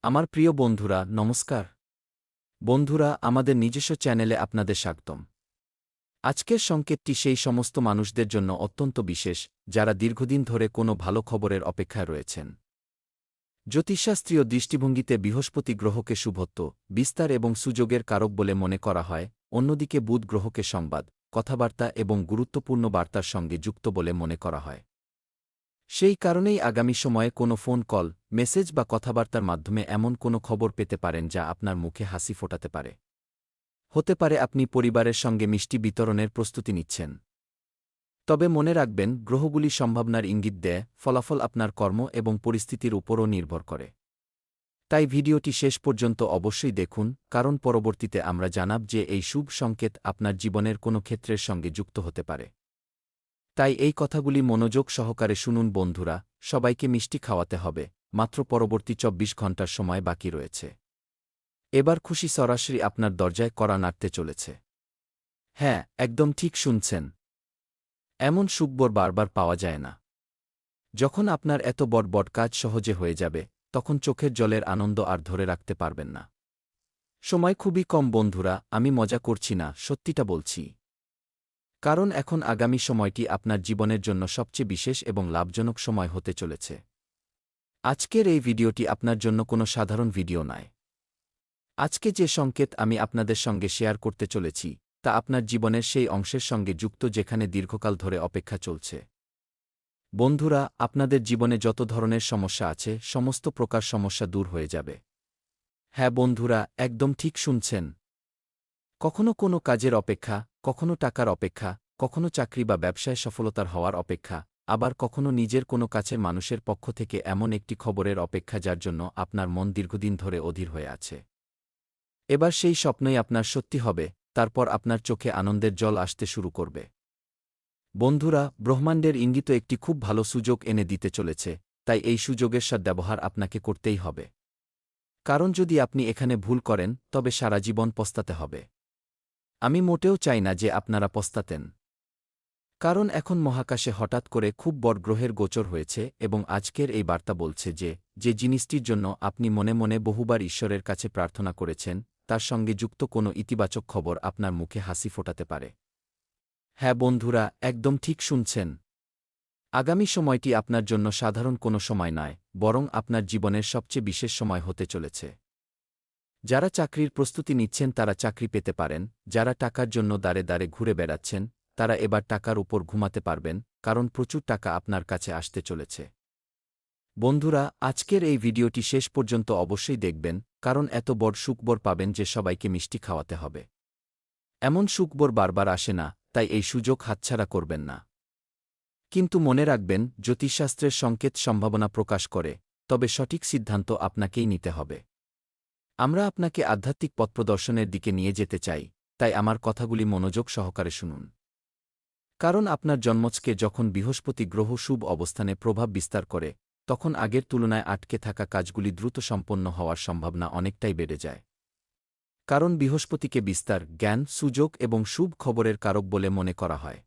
আমার প্রিয় বন্ধুরা, নমস্কার। বন্ধুরা, আমাদের নিজস্ব চ্যানেলে আপনাদের স্বাগতম। আজকের সংকেতটি সেই সমস্ত মানুষদের জন্য অত্যন্ত বিশেষ, যারা দীর্ঘদিন ধরে কোনো ভালো খবরের অপেক্ষায় রয়েছেন। জ্যোতিষশাস্ত্রীয় দৃষ্টিভঙ্গিতে বৃহস্পতি গ্রহকে শুভত্ব, বিস্তার এবং সুযোগের কারক বলে মনে করা হয়, অন্যদিকে বুধ গ্রহকে সংবাদ, কথাবার্তা এবং গুরুত্বপূর্ণ বার্তার সঙ্গে যুক্ত বলে মনে করা হয়। সেই কারণেই আগামী সময়ে কোনো ফোন কল, মেসেজ বা কথাবার্তার মাধ্যমে এমন কোনো খবর পেতে পারেন যা আপনার মুখে হাসি ফোটাতে পারে। হতে পারে আপনি পরিবারের সঙ্গে মিষ্টি বিতরণের প্রস্তুতি নিচ্ছেন। তবে মনে রাখবেন, গ্রহগুলি সম্ভাবনার ইঙ্গিত দেয়, ফলাফল আপনার কর্ম এবং পরিস্থিতির উপরও নির্ভর করে। তাই ভিডিওটি শেষ পর্যন্ত অবশ্যই দেখুন, কারণ পরবর্তীতে আমরা জানাব যে এই শুভ সংকেত আপনার জীবনের কোনো ক্ষেত্রের সঙ্গে যুক্ত হতে পারে। তাই এই কথাগুলি মনোযোগ সহকারে শুনুন বন্ধুরা, সবাইকে মিষ্টি খাওয়াতে হবে, মাত্র পরবর্তী ২৪ ঘণ্টার সময় বাকি রয়েছে। এবার খুশি সরাসরি আপনার দরজায় কড়া নাড়তে চলেছে। হ্যাঁ, একদম ঠিক শুনছেন। এমন সুখবর বারবার পাওয়া যায় না। যখন আপনার এত বড় বড় কাজ সহজে হয়ে যাবে, তখন চোখের জলের আনন্দ আর ধরে রাখতে পারবেন না। সময় খুবই কম বন্ধুরা, আমি মজা করছি না, সত্যিটা বলছি। কারণ এখন আগামী সময়টি আপনার জীবনের জন্য সবচেয়ে বিশেষ এবং লাভজনক সময় হতে চলেছে। আজকের এই ভিডিওটি আপনার জন্য কোনো সাধারণ ভিডিও নয়। আজকে যে সংকেত আমি আপনাদের সঙ্গে শেয়ার করতে চলেছি, তা আপনার জীবনের সেই অংশের সঙ্গে যুক্ত যেখানে দীর্ঘকাল ধরে অপেক্ষা চলছে। বন্ধুরা, আপনাদের জীবনে যত ধরনের সমস্যা আছে, সমস্ত প্রকার সমস্যা দূর হয়ে যাবে। হ্যাঁ বন্ধুরা, একদম ঠিক শুনছেন। কখনো কোনো কাজের অপেক্ষা, কখনো টাকার অপেক্ষা, কখনো চাকরি বা ব্যবসায় সফলতার হওয়ার অপেক্ষা, আবার কখনো নিজের কোনো কাছের মানুষের পক্ষ থেকে এমন একটি খবরের অপেক্ষা যার জন্য আপনার মন দীর্ঘদিন ধরে অধীর হয়ে আছে। এবার সেই স্বপ্নই আপনার সত্যি হবে, তারপর আপনার চোখে আনন্দের জল আসতে শুরু করবে। বন্ধুরা, ব্রহ্মাণ্ডের ইঙ্গিত একটি খুব ভালো সুযোগ এনে দিতে চলেছে, তাই এই সুযোগের সদ্ব্যবহার আপনাকে করতেই হবে। কারণ যদি আপনি এখানে ভুল করেন, তবে সারা জীবন পস্তাতে হবে। আমি মোটেও চাই না যে আপনারা পস্তাতেন। কারণ এখন মহাকাশে হঠাৎ করে খুব বড় গ্রহের গোচর হয়েছে এবং আজকের এই বার্তা বলছে যে, যে জিনিসটির জন্য আপনি মনে মনে বহুবার ঈশ্বরের কাছে প্রার্থনা করেছেন, তার সঙ্গে যুক্ত কোনো ইতিবাচক খবর আপনার মুখে হাসি ফোটাতে পারে। হ্যাঁ বন্ধুরা, একদম ঠিক শুনছেন। আগামী সময়টি আপনার জন্য সাধারণ কোনো সময় নয়, বরং আপনার জীবনের সবচেয়ে বিশেষ সময় হতে চলেছে। যারা চাকরির প্রস্তুতি নিচ্ছেন তারা চাকরি পেতে পারেন, যারা টাকার জন্য দাঁড়ে দাঁড়ে ঘুরে বেড়াচ্ছেন, তারা এবার টাকার উপর ঘুমাতে পারবেন, কারণ প্রচুর টাকা আপনার কাছে আসতে চলেছে। বন্ধুরা, আজকের এই ভিডিওটি শেষ পর্যন্ত অবশ্যই দেখবেন, কারণ এত বড় সুখবর পাবেন যে সবাইকে মিষ্টি খাওয়াতে হবে। এমন সুখবর বারবার আসে না, তাই এই সুযোগ হাতছাড়া করবেন না। কিন্তু মনে রাখবেন, জ্যোতিষশাস্ত্রের সংকেত সম্ভাবনা প্রকাশ করে, তবে সঠিক সিদ্ধান্ত আপনাকেই নিতে হবে। আমরা আপনাকে আধ্যাত্মিক পথপ্রদর্শনের দিকে নিয়ে যেতে চাই, তাই আমার কথাগুলি মনোযোগ সহকারে শুনুন। কারণ আপনার জন্মছকে যখন বৃহস্পতি গ্রহ শুভ অবস্থানে প্রভাব বিস্তার করে, তখন আগের তুলনায় আটকে থাকা কাজগুলি দ্রুত সম্পন্ন হওয়ার সম্ভাবনা অনেকটাই বেড়ে যায়। কারণ বৃহস্পতিকে বিস্তার, জ্ঞান, সুযোগ এবং শুভ খবরের কারক বলে মনে করা হয়।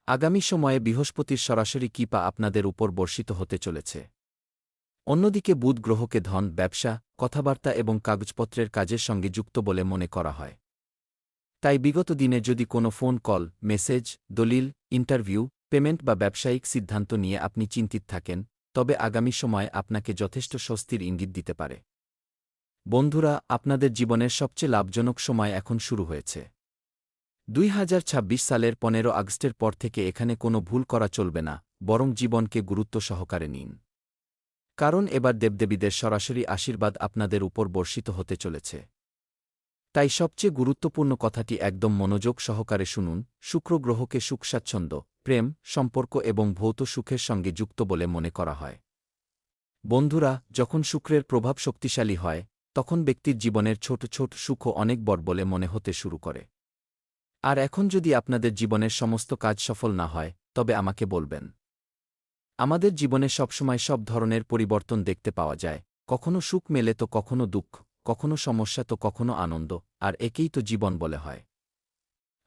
আগামী সময়ে বৃহস্পতির সরাসরি কৃপা আপনাদের উপর বর্ষিত হতে চলেছে। অন্যদিকে বুধ গ্রহকে ধন, ব্যবসা, কথাবার্তা এবং কাগজপত্রের কাজের সঙ্গে যুক্ত বলে মনে করা হয়। তাই বিগত দিনে যদি কোনো ফোন কল, মেসেজ, দলিল, ইন্টারভিউ, পেমেন্ট বা ব্যবসায়িক সিদ্ধান্ত নিয়ে আপনি চিন্তিত থাকেন, তবে আগামী সময় আপনাকে যথেষ্ট স্বস্তির ইঙ্গিত দিতে পারে। বন্ধুরা, আপনাদের জীবনের সবচেয়ে লাভজনক সময় এখন শুরু হয়েছে। ২০২৬ সালের ১৫ আগস্টের পর থেকে এখানে কোনো ভুল করা চলবে না, বরং জীবনকে গুরুত্ব সহকারে নিন। কারণ এবার দেবদেবীদের সরাসরি আশীর্বাদ আপনাদের উপর বর্ষিত হতে চলেছে। তাই সবচেয়ে গুরুত্বপূর্ণ কথাটি একদম মনোযোগ সহকারে শুনুন। শুক্র গ্রহকে সুখ, স্বাচ্ছন্দ্য, প্রেম, সম্পর্ক এবং ভৌত সুখের সঙ্গে যুক্ত বলে মনে করা হয়। বন্ধুরা, যখন শুক্রের প্রভাব শক্তিশালী হয়, তখন ব্যক্তির জীবনের ছোট ছোট সুখও অনেক বড় বলে মনে হতে শুরু করে। আর এখন যদি আপনাদের জীবনের সমস্ত কাজ সফল না হয়, তবে আমাকে বলবেন। আমাদের জীবনে সবসময় সব ধরনের পরিবর্তন দেখতে পাওয়া যায়, কখনো সুখ মেলে তো কখনো দুঃখ, কখনো সমস্যা তো কখনো আনন্দ, আর একেই তো জীবন বলে হয়।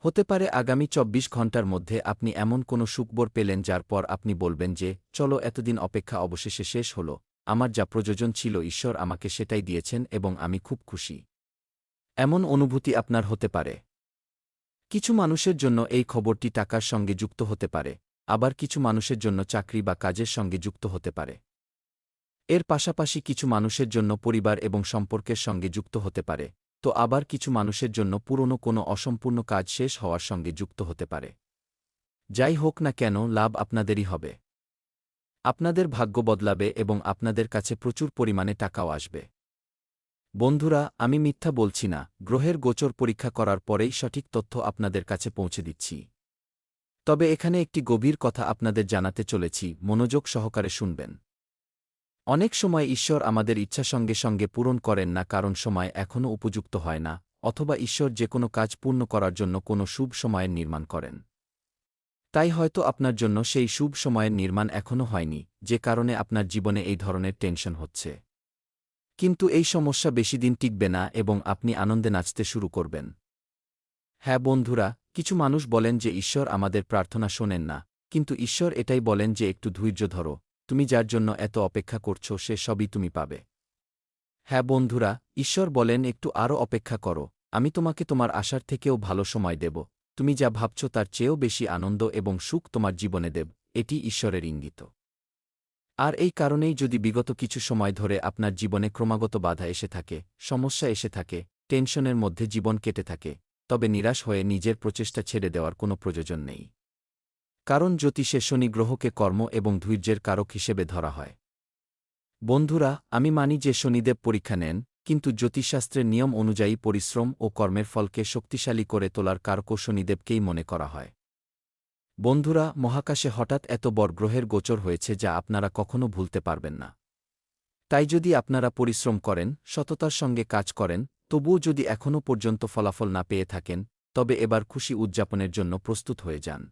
হতে পারে আগামী ২৪ ঘণ্টার মধ্যে আপনি এমন কোনো সুখবর পেলেন যার পর আপনি বলবেন যে, চলো, এতদিন অপেক্ষা অবশেষে শেষ হল, আমার যা প্রয়োজন ছিল ঈশ্বর আমাকে সেটাই দিয়েছেন এবং আমি খুব খুশি। এমন অনুভূতি আপনার হতে পারে। কিছু মানুষের জন্য এই খবরটি টাকার সঙ্গে যুক্ত হতে পারে, আবার কিছু মানুষের জন্য চাকরি বা কাজের সঙ্গে যুক্ত হতে পারে। এর পাশাপাশি কিছু মানুষের জন্য পরিবার এবং সম্পর্কের সঙ্গে যুক্ত হতে পারে, তো আবার কিছু মানুষের জন্য পুরনো কোনো অসম্পূর্ণ কাজ শেষ হওয়ার সঙ্গে যুক্ত হতে পারে। যাই হোক না কেন, লাভ আপনাদেরই হবে। আপনাদের ভাগ্য বদলাবে এবং আপনাদের কাছে প্রচুর পরিমাণে টাকাও আসবে। বন্ধুরা, আমি মিথ্যা বলছি না, গ্রহের গোচর পরীক্ষা করার পরেই সঠিক তথ্য আপনাদের কাছে পৌঁছে দিচ্ছি। তবে এখানে একটি গভীর কথা আপনাদের জানাতে চলেছি, মনোযোগ সহকারে শুনবেন। অনেক সময় ঈশ্বর আমাদের ইচ্ছা সঙ্গে সঙ্গে পূরণ করেন না, কারণ সময় এখনও উপযুক্ত হয় না, অথবা ঈশ্বর যে কোনো কাজ পূর্ণ করার জন্য কোনো শুভ সময়ের নির্মাণ করেন। তাই হয়তো আপনার জন্য সেই শুভ সময়ের নির্মাণ এখনও হয়নি, যে কারণে আপনার জীবনে এই ধরনের টেনশন হচ্ছে। কিন্তু এই সমস্যা বেশিদিন টিকবে না এবং আপনি আনন্দে নাচতে শুরু করবেন। হ্যাঁ বন্ধুরা, কিছু মানুষ বলেন যে ঈশ্বর আমাদের প্রার্থনা শোনেন না, কিন্তু ঈশ্বর এটাই বলেন যে একটু ধৈর্য ধরো, তুমি যার জন্য এত অপেক্ষা করছো সে সবই তুমি পাবে। হ্যাঁ বন্ধুরা, ঈশ্বর বলেন একটু আরও অপেক্ষা করো, আমি তোমাকে তোমার আশার থেকেও ভালো সময় দেব, তুমি যা ভাবছ তার চেয়েও বেশি আনন্দ এবং সুখ তোমার জীবনে দেব, এটি ঈশ্বরের ইঙ্গিত। আর এই কারণেই যদি বিগত কিছু সময় ধরে আপনার জীবনে ক্রমাগত বাধা এসে থাকে, সমস্যা এসে থাকে, টেনশনের মধ্যে জীবন কেটে থাকে, তবে নিরাশ হয়ে নিজের প্রচেষ্টা ছেড়ে দেওয়ার কোনো প্রয়োজন নেই। কারণ জ্যোতিষে শনি গ্রহকে কর্ম এবং ধৈর্যের কারক হিসেবে ধরা হয়। বন্ধুরা, আমি মানি যে শনিদেব পরীক্ষা নেন, কিন্তু জ্যোতিষশাস্ত্রের নিয়ম অনুযায়ী পরিশ্রম ও কর্মের ফলকে শক্তিশালী করে তোলার কারকও শনিদেবকেই মনে করা হয়। বন্ধুরা, মহাকাশে হঠাৎ এত বড় গ্রহের গোচর হয়েছে যা আপনারা কখনো ভুলতে পারবেন না। তাই যদি আপনারা পরিশ্রম করেন, সততার সঙ্গে কাজ করেন, তবুও যদি এখনও পর্যন্ত ফলাফল না পেয়ে থাকেন, তবে এবার খুশি উদযাপনের জন্য প্রস্তুত হয়ে যান।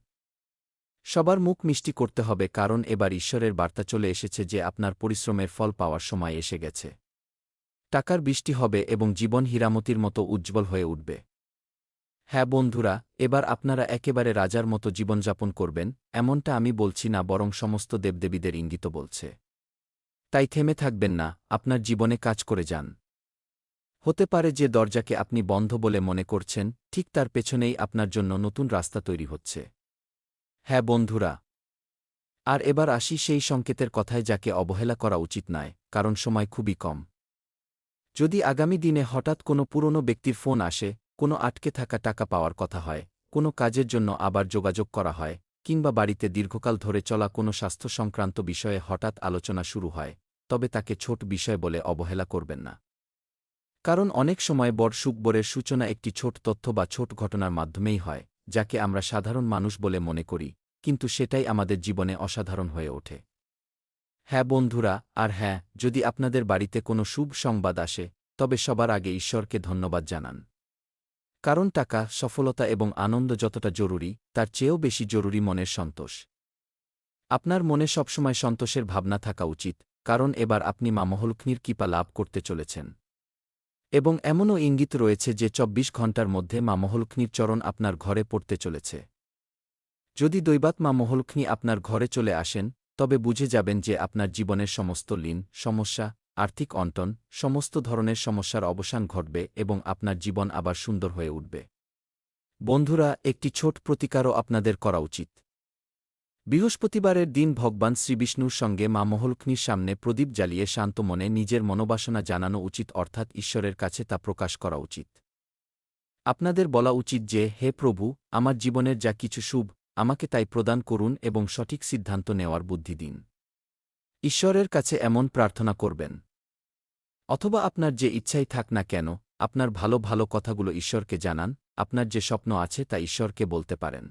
সবার মুখ মিষ্টি করতে হবে, কারণ এবার ঈশ্বরের বার্তা চলে এসেছে যে আপনার পরিশ্রমের ফল পাওয়ার সময় এসে গেছে। টাকার বৃষ্টি হবে এবং জীবন হীরামতির মতো উজ্জ্বল হয়ে উঠবে। হ্যাঁ বন্ধুরা, এবার আপনারা একেবারে রাজার মতো জীবনযাপন করবেন, এমনটা আমি বলছি না, বরং সমস্ত দেবদেবীদের ইঙ্গিত বলছে। তাই থেমে থাকবেন না, আপনার জীবনে কাজ করে যান। হতে পারে যে দরজাকে আপনি বন্ধ বলে মনে করছেন, ঠিক তার পেছনেই আপনার জন্য নতুন রাস্তা তৈরি হচ্ছে। হ্যাঁ বন্ধুরা, আর এবার আসি সেই সংকেতের কথায় যাকে অবহেলা করা উচিত নয়, কারণ সময় খুবই কম। যদি আগামী দিনে হঠাৎ কোনো পুরনো ব্যক্তির ফোন আসে, কোনো আটকে থাকা টাকা পাওয়ার কথা হয়, কোনো কাজের জন্য আবার যোগাযোগ করা হয়, কিংবা বাড়িতে দীর্ঘকাল ধরে চলা কোনো স্বাস্থ্য সংক্রান্ত বিষয়ে হঠাৎ আলোচনা শুরু হয়, তবে তাকে ছোট বিষয় বলে অবহেলা করবেন না। কারণ অনেক সময় বড় সুখবরের সূচনা একটি ছোট তথ্য বা ছোট ঘটনার মাধ্যমেই হয়, যাকে আমরা সাধারণ মানুষ বলে মনে করি, কিন্তু সেটাই আমাদের জীবনে অসাধারণ হয়ে ওঠে। হ্যাঁ বন্ধুরা, আর হ্যাঁ, যদি আপনাদের বাড়িতে কোনো শুভ সংবাদ আসে, তবে সবার আগে ঈশ্বরকে ধন্যবাদ জানান। কারণ টাকা, সফলতা এবং আনন্দ যতটা জরুরি, তার চেয়েও বেশি জরুরি মনের সন্তোষ। আপনার মনে সবসময় সন্তোষের ভাবনা থাকা উচিত, কারণ এবার আপনি মা মহালক্ষ্মীর কৃপা লাভ করতে চলেছেন। এবং এমনও ইঙ্গিত রয়েছে যে ২৪ ঘণ্টার মধ্যে মা মহালক্ষ্মীর চরণ আপনার ঘরে পড়তে চলেছে। যদি দৈবাৎ মা মহালক্ষ্মী আপনার ঘরে চলে আসেন, তবে বুঝে যাবেন যে আপনার জীবনের সমস্ত লীন, সমস্যা, আর্থিক অনটন, সমস্ত ধরনের সমস্যার অবসান ঘটবে এবং আপনার জীবন আবার সুন্দর হয়ে উঠবে। বন্ধুরা, একটি ছোট প্রতিকারও আপনাদের করা উচিত। বৃহস্পতিবারের দিন ভগবান শ্রীবিষ্ণুর সঙ্গে মা মহালক্ষ্মীর সামনে প্রদীপ জ্বালিয়ে শান্ত মনে নিজের মনোবাসনা জানানো উচিত, অর্থাৎ ঈশ্বরের কাছে তা প্রকাশ করা উচিত। আপনাদের বলা উচিত যে, হে প্রভু, আমার জীবনের যা কিছু শুভ, আমাকে তাই প্রদান করুন এবং সঠিক সিদ্ধান্ত নেওয়ার বুদ্ধি দিন। ঈশ্বরের কাছে এমন প্রার্থনা করবেন। অথবা আপনার যে ইচ্ছাই থাক না কেন, আপনার ভালো ভালো কথাগুলো ঈশ্বরকে জানান, আপনার যে স্বপ্ন আছে তা ঈশ্বরকে বলতে পারেন।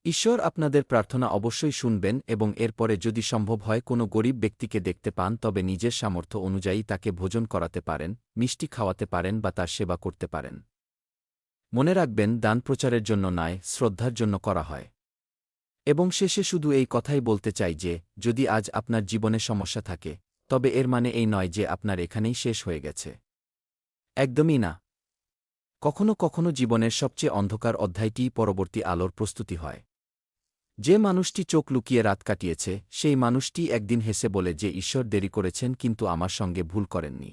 ঈশ্বর আপনাদের প্রার্থনা অবশ্যই শুনবেন এবং এরপরে যদি সম্ভব হয় কোনো গরিব ব্যক্তিকে দেখতে পান, তবে নিজের সামর্থ্য অনুযায়ী তাকে ভোজন করাতে পারেন, মিষ্টি খাওয়াতে পারেন বা তার সেবা করতে পারেন। মনে রাখবেন, দান প্রচারের জন্য নয়, শ্রদ্ধার জন্য করা হয়। এবং শেষে শুধু এই কথাই বলতে চাই যে, যদি আজ আপনার জীবনে সমস্যা থাকে, তবে এর মানে এই নয় যে আপনার এখানেই শেষ হয়ে গেছে। একদমই না। কখনো কখনো জীবনের সবচেয়ে অন্ধকার অধ্যায়টিই পরবর্তী আলোর প্রস্তুতি হয়। যে মানুষটি চোখ লুকিয়ে রাত কাটিয়েছে সেই মানুষটি একদিন হেসে বলে যে ঈশ্বর দেরি করেছেন কিন্তু আমার সঙ্গে ভুল করেননি।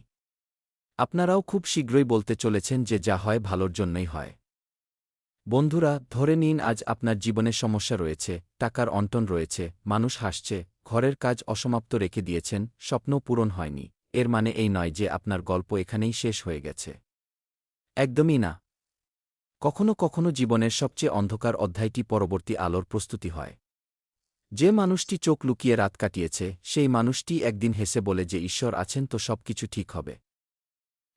আপনারাও খুব শীঘ্রই বলতে চলেছেন যে যা হয় ভালোর জন্যই হয়। বন্ধুরা, ধরে নিন আজ আপনার জীবনে সমস্যা রয়েছে, টাকার অন্টন রয়েছে, মানুষ হাসছে, ঘরের কাজ অসমাপ্ত রেখে দিয়েছেন, স্বপ্ন পূরণ হয়নি। এর মানে এই নয় যে আপনার গল্প এখানেই শেষ হয়ে গেছে। একদমই না। কখনো কখনো জীবনের সবচেয়ে অন্ধকার অধ্যায়টি পরবর্তী আলোর প্রস্তুতি হয়। যে মানুষটি চোখ লুকিয়ে রাত কাটিয়েছে সেই মানুষটি একদিন হেসে বলে যে ঈশ্বর আছেন তো সবকিছু ঠিক হবে।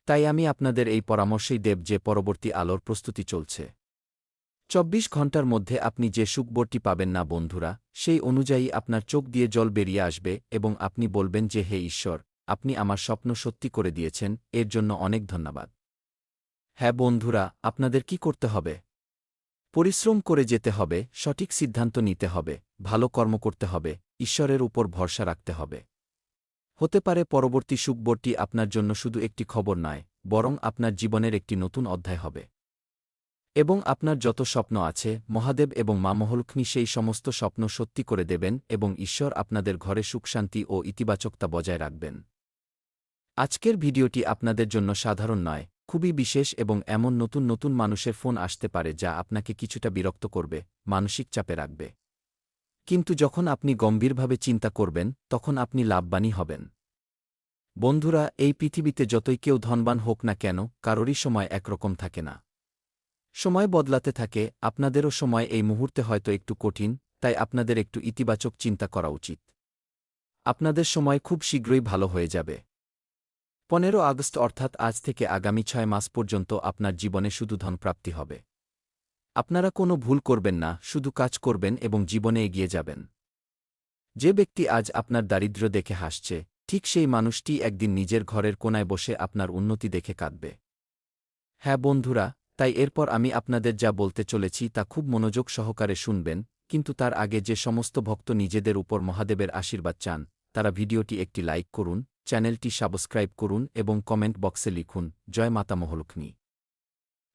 তাই আমি আপনাদের এই পরামর্শই দেব যে পরবর্তী আলোর প্রস্তুতি চলছে। ২৪ ঘণ্টার মধ্যে আপনি যে সুখবরটি পাবেন না বন্ধুরা, সেই অনুযায়ী আপনার চোখ দিয়ে জল বেরিয়ে আসবে এবং আপনি বলবেন যে হে ঈশ্বর, আপনি আমার স্বপ্ন সত্যি করে দিয়েছেন, এর জন্য অনেক ধন্যবাদ। হ্যাঁ বন্ধুরা, আপনাদের কি করতে হবে? পরিশ্রম করে যেতে হবে, সঠিক সিদ্ধান্ত নিতে হবে, ভালো কর্ম করতে হবে, ঈশ্বরের উপর ভরসা রাখতে হবে। হতে পারে পরবর্তী সুখবরটি আপনার জন্য শুধু একটি খবর নয়, বরং আপনার জীবনের একটি নতুন অধ্যায় হবে। এবং আপনার যত স্বপ্ন আছে, মহাদেব এবং মা মহালক্ষ্মী সেই সমস্ত স্বপ্ন সত্যি করে দেবেন এবং ঈশ্বর আপনাদের ঘরে সুখশান্তি ও ইতিবাচকতা বজায় রাখবেন। আজকের ভিডিওটি আপনাদের জন্য সাধারণ নয়, খুবই বিশেষ এবং এমন নতুন নতুন মানুষের ফোন আসতে পারে যা আপনাকে কিছুটা বিরক্ত করবে, মানসিক চাপে রাখবে। কিন্তু যখন আপনি গম্ভীরভাবে চিন্তা করবেন, তখন আপনি লাভবানই হবেন। বন্ধুরা, এই পৃথিবীতে যতই কেউ ধনবান হোক না কেন, কারোরই সময় একরকম থাকে না। সময় বদলাতে থাকে, আপনাদেরও সময় এই মুহূর্তে হয়তো একটু কঠিন, তাই আপনাদের একটু ইতিবাচক চিন্তা করা উচিত। আপনাদের সময় খুব শীঘ্রই ভালো হয়ে যাবে। ১৫ আগস্ট অর্থাৎ আজ থেকে আগামী ৬ মাস পর্যন্ত আপনার জীবনে শুধু ধনপ্রাপ্তি হবে। আপনারা কোনো ভুল করবেন না, শুধু কাজ করবেন এবং জীবনে এগিয়ে যাবেন। যে ব্যক্তি আজ আপনার দারিদ্র্য দেখে হাসছে, ঠিক সেই মানুষটি একদিন নিজের ঘরের কোনায় বসে আপনার উন্নতি দেখে কাঁদবে। হ্যাঁ বন্ধুরা, তাই এরপর আমি আপনাদের যা বলতে চলেছি তা খুব মনোযোগ সহকারে শুনবেন, কিন্তু তার আগে যে সমস্ত ভক্ত নিজেদের উপর মহাদেবের আশীর্বাদ চান, তারা ভিডিওটি একটি লাইক করুন, চ্যানেলটি সাবস্ক্রাইব করুন এবং কমেন্ট বক্সে লিখুন, জয় মাতা মহালক্ষ্মী।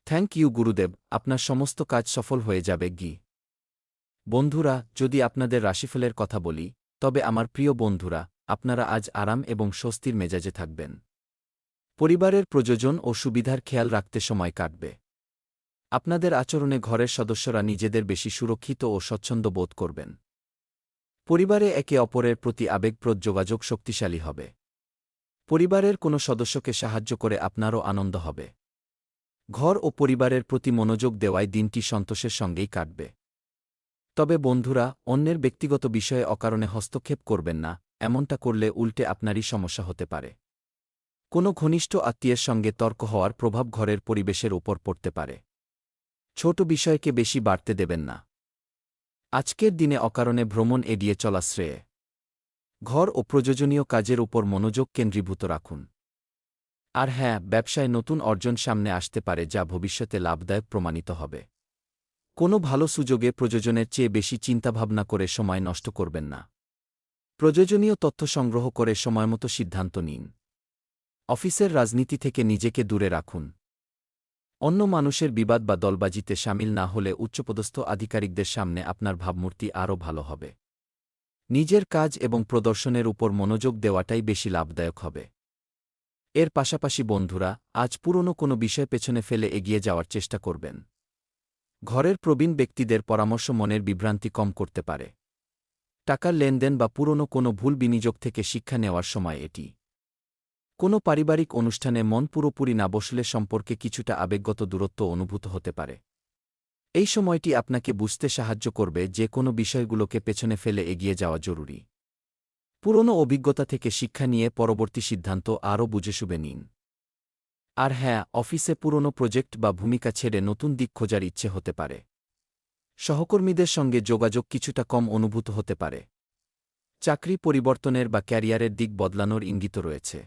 থ্যাংক ইউ গুরুদেব, আপনার সমস্ত কাজ সফল হয়ে যাবে গি। বন্ধুরা, যদি আপনাদের রাশিফলের কথা বলি, তবে আমার প্রিয় বন্ধুরা, আপনারা আজ আরাম এবং স্বস্তির মেজাজে থাকবেন। পরিবারের প্রয়োজন ও সুবিধার খেয়াল রাখতে সময় কাটবে। আপনাদের আচরণে ঘরের সদস্যরা নিজেদের বেশি সুরক্ষিত ও স্বচ্ছন্দ বোধ করবেন। পরিবারে একে অপরের প্রতি আবেগপ্রদ যোগাযোগ শক্তিশালী হবে। পরিবারের কোনো সদস্যকে সাহায্য করে আপনারও আনন্দ হবে। ঘর ও পরিবারের প্রতি মনোযোগ দেওয়ায় দিনটি সন্তোষের সঙ্গেই কাটবে। তবে বন্ধুরা, অন্যের ব্যক্তিগত বিষয়ে অকারণে হস্তক্ষেপ করবেন না, এমনটা করলে উল্টে আপনারই সমস্যা হতে পারে। কোনো ঘনিষ্ঠ আত্মীয়ের সঙ্গে তর্ক হওয়ার প্রভাব ঘরের পরিবেশের ওপর পড়তে পারে। ছোট বিষয়কে বেশি বাড়তে দেবেন না। আজকের দিনে অকারণে ভ্রমণ এড়িয়ে চলা শ্রেয়। ঘর ও প্রয়োজনীয় কাজের উপর মনোযোগ কেন্দ্রীভূত রাখুন। আর হ্যাঁ, ব্যবসায় নতুন অর্জন সামনে আসতে পারে যা ভবিষ্যতে লাভদায়ক প্রমাণিত হবে। কোনো ভালো সুযোগে প্রয়োজনের চেয়ে বেশি চিন্তাভাবনা করে সময় নষ্ট করবেন না। প্রয়োজনীয় তথ্য সংগ্রহ করে সময়মতো সিদ্ধান্ত নিন। অফিসের রাজনীতি থেকে নিজেকে দূরে রাখুন। অন্য মানুষের বিবাদ বা দলবাজিতে সামিল না হলে উচ্চপদস্থ আধিকারিকদের সামনে আপনার ভাবমূর্তি আরও ভালো হবে। নিজের কাজ এবং প্রদর্শনের উপর মনোযোগ দেওয়াটাই বেশি লাভদায়ক হবে। এর পাশাপাশি বন্ধুরা, আজ পুরনো কোনো বিষয় পেছনে ফেলে এগিয়ে যাওয়ার চেষ্টা করবেন। ঘরের প্রবীণ ব্যক্তিদের পরামর্শ মনের বিভ্রান্তি কম করতে পারে। টাকার লেনদেন বা পুরনো কোনো ভুল বিনিয়োগ থেকে শিক্ষা নেওয়ার সময় এটি। কোনো পারিবারিক অনুষ্ঠানে মন পুরোপুরি না বসলে সম্পর্কে কিছুটা আবেগগত দূরত্ব অনুভূত হতে পারে। এই সময়টি আপনাকে বুঝতে সাহায্য করবে যে কোনো বিষয়গুলোকে পেছনে ফেলে এগিয়ে যাওয়া জরুরি। পুরনো অভিজ্ঞতা থেকে শিক্ষা নিয়ে পরবর্তী সিদ্ধান্ত আরও বুঝেশুঝে নিন। আর হ্যাঁ, অফিসে পুরনো প্রজেক্ট বা ভূমিকা ছেড়ে নতুন দিক খোঁজার ইচ্ছে হতে পারে। সহকর্মীদের সঙ্গে যোগাযোগ কিছুটা কম অনুভূত হতে পারে। চাকরি পরিবর্তনের বা ক্যারিয়ারের দিক বদলানোর ইঙ্গিত রয়েছে।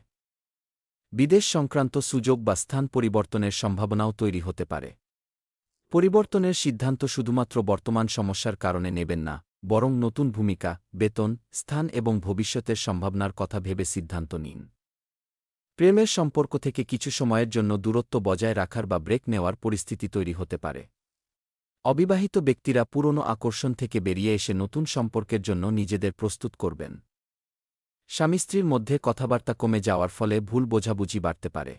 বিদেশ সংক্রান্ত সুযোগ বা স্থান পরিবর্তনের সম্ভাবনাও তৈরি হতে পারে। পরিবর্তনের সিদ্ধান্ত শুধুমাত্র বর্তমান সমস্যার কারণে নেবেন না, বরং নতুন ভূমিকা, বেতন, স্থান এবং ভবিষ্যতের সম্ভাবনার কথা ভেবে সিদ্ধান্ত নিন। প্রেমের সম্পর্ক থেকে কিছু সময়ের জন্য দূরত্ব বজায় রাখার বা ব্রেক নেওয়ার পরিস্থিতি তৈরি হতে পারে। অবিবাহিত ব্যক্তিরা পুরনো আকর্ষণ থেকে বেরিয়ে এসে নতুন সম্পর্কের জন্য নিজেদের প্রস্তুত করবেন। স্বামী স্ত্রীর মধ্যে কথাবার্তা কমে যাওয়ার ফলে ভুল বোঝাবুঝি বাড়তে পারে।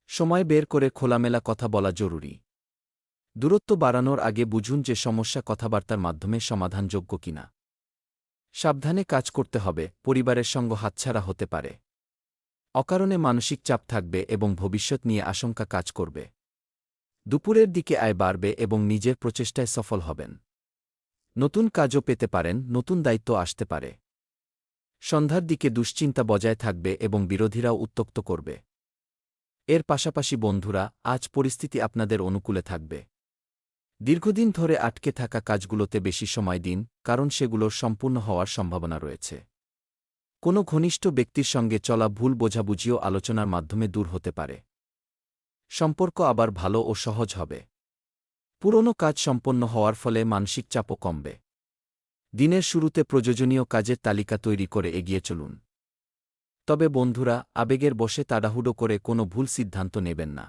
সময় বের করে খোলামেলা কথা বলা জরুরি। দূরত্ব বাড়ানোর আগে বুঝুন যে সমস্যা কথাবার্তার মাধ্যমে সমাধানযোগ্য কিনা। সাবধানে কাজ করতে হবে, পরিবারের সঙ্গ হাতছাড়া হতে পারে। অকারণে মানসিক চাপ থাকবে এবং ভবিষ্যৎ নিয়ে আশঙ্কা কাজ করবে। দুপুরের দিকে আয় বাড়বে এবং নিজের প্রচেষ্টায় সফল হবেন। নতুন কাজও পেতে পারেন, নতুন দায়িত্ব আসতে পারে। সন্ধ্যার দিকে দুশ্চিন্তা বজায় থাকবে এবং বিরোধীরাও উত্ত্যক্ত করবে। এর পাশাপাশি বন্ধুরা, আজ পরিস্থিতি আপনাদের অনুকূলে থাকবে। দীর্ঘদিন ধরে আটকে থাকা কাজগুলোতে বেশি সময় দিন, কারণ সেগুলোর সম্পূর্ণ হওয়ার সম্ভাবনা রয়েছে। কোনো ঘনিষ্ঠ ব্যক্তির সঙ্গে চলা ভুল বোঝাবুঝিও আলোচনার মাধ্যমে দূর হতে পারে। সম্পর্ক আবার ভালো ও সহজ হবে। পুরনো কাজ সম্পন্ন হওয়ার ফলে মানসিক চাপও কমবে। দিনের শুরুতে প্রয়োজনীয় কাজের তালিকা তৈরি করে এগিয়ে চলুন। তবে বন্ধুরা, আবেগের বশে তাড়াহুড়ো করে কোনো ভুল সিদ্ধান্ত নেবেন না।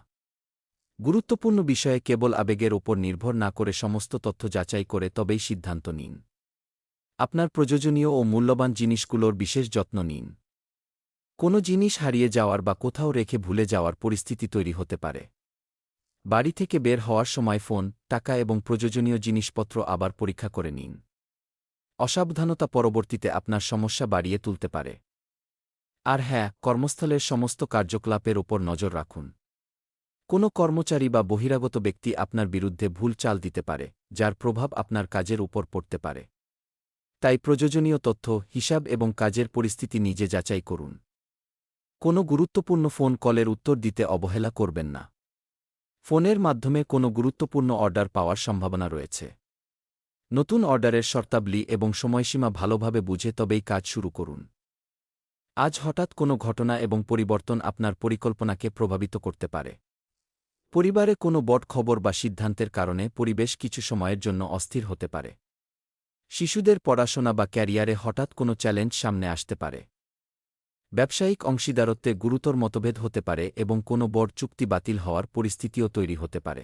গুরুত্বপূর্ণ বিষয়ে কেবল আবেগের ওপর নির্ভর না করে সমস্ত তথ্য যাচাই করে তবেই সিদ্ধান্ত নিন। আপনার প্রয়োজনীয় ও মূল্যবান জিনিসগুলোর বিশেষ যত্ন নিন। কোনো জিনিস হারিয়ে যাওয়ার বা কোথাও রেখে ভুলে যাওয়ার পরিস্থিতি তৈরি হতে পারে। বাড়ি থেকে বের হওয়ার সময় ফোন, টাকা এবং প্রয়োজনীয় জিনিসপত্র আবার পরীক্ষা করে নিন। অসাবধানতা পরবর্তীতে আপনার সমস্যা বাড়িয়ে তুলতে পারে। আর হ্যাঁ, কর্মস্থলের সমস্ত কার্যকলাপের ওপর নজর রাখুন। কোনো কর্মচারী বা বহিরাগত ব্যক্তি আপনার বিরুদ্ধে ভুল চাল দিতে পারে, যার প্রভাব আপনার কাজের উপর পড়তে পারে। তাই প্রয়োজনীয় তথ্য, হিসাব এবং কাজের পরিস্থিতি নিজে যাচাই করুন। কোনো গুরুত্বপূর্ণ ফোন কলের উত্তর দিতে অবহেলা করবেন না। ফোনের মাধ্যমে কোনো গুরুত্বপূর্ণ অর্ডার পাওয়ার সম্ভাবনা রয়েছে। নতুন অর্ডারের শর্তাবলী এবং সময়সীমা ভালোভাবে বুঝে তবেই কাজ শুরু করুন। আজ হঠাৎ কোনো ঘটনা এবং পরিবর্তন আপনার পরিকল্পনাকে প্রভাবিত করতে পারে। পরিবারে কোনো বড় খবর বা সিদ্ধান্তের কারণে পরিবেশ কিছু সময়ের জন্য অস্থির হতে পারে। শিশুদের পড়াশোনা বা ক্যারিয়ারে হঠাৎ কোনো চ্যালেঞ্জ সামনে আসতে পারে। ব্যবসায়িক অংশীদারত্বে গুরুতর মতভেদ হতে পারে এবং কোনো বড় চুক্তি বাতিল হওয়ার পরিস্থিতিও তৈরি হতে পারে।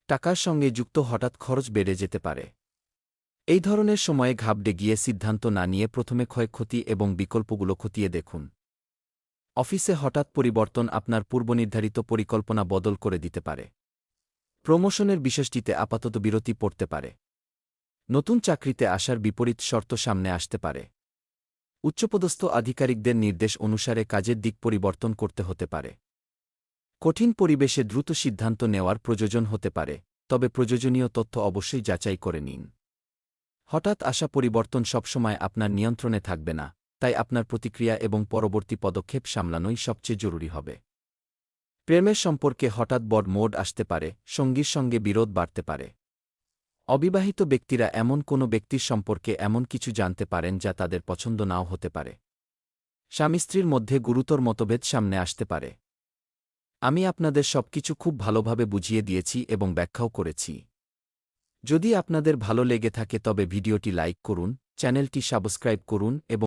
টাকার সঙ্গে যুক্ত হঠাৎ খরচ বেড়ে যেতে পারে। এই ধরনের সময়ে ঘাবড়ে গিয়ে সিদ্ধান্ত না নিয়ে প্রথমে ক্ষয়ক্ষতি এবং বিকল্পগুলো খতিয়ে দেখুন। অফিসে হঠাৎ পরিবর্তন আপনার পূর্বনির্ধারিত পরিকল্পনা বদল করে দিতে পারে। প্রমোশনের বিষয়টিতে আপাতত বিরতি পড়তে পারে। নতুন চাকরিতে আসার বিপরীত শর্ত সামনে আসতে পারে। উচ্চপদস্থ আধিকারিকদের নির্দেশ অনুসারে কাজের দিক পরিবর্তন করতে হতে পারে। কঠিন পরিবেশে দ্রুত সিদ্ধান্ত নেওয়ার প্রয়োজন হতে পারে, তবে প্রয়োজনীয় তথ্য অবশ্যই যাচাই করে নিন। হঠাৎ আসা পরিবর্তন সবসময় আপনার নিয়ন্ত্রণে থাকবে না, তাই আপনার প্রতিক্রিয়া এবং পরবর্তী পদক্ষেপ সামলানোই সবচেয়ে জরুরি হবে। প্রেমের সম্পর্কে হঠাৎ বড় মোড আসতে পারে, সঙ্গীর সঙ্গে বিরোধ বাড়তে পারে। অবিবাহিত ব্যক্তিরা এমন কোনো ব্যক্তির সম্পর্কে এমন কিছু জানতে পারেন যা তাদের পছন্দ নাও হতে পারে। স্বামী স্ত্রীর মধ্যে গুরুতর মতভেদ সামনে আসতে পারে। আমি আপনাদের সবকিছু খুব ভালোভাবে বুঝিয়ে দিয়েছি এবং ব্যাখ্যাও করেছি। যদি আপনাদের ভালো লেগে থাকে তবে ভিডিওটি লাইক করুন, চ্যানেলটি সাবস্ক্রাইব করুন এবং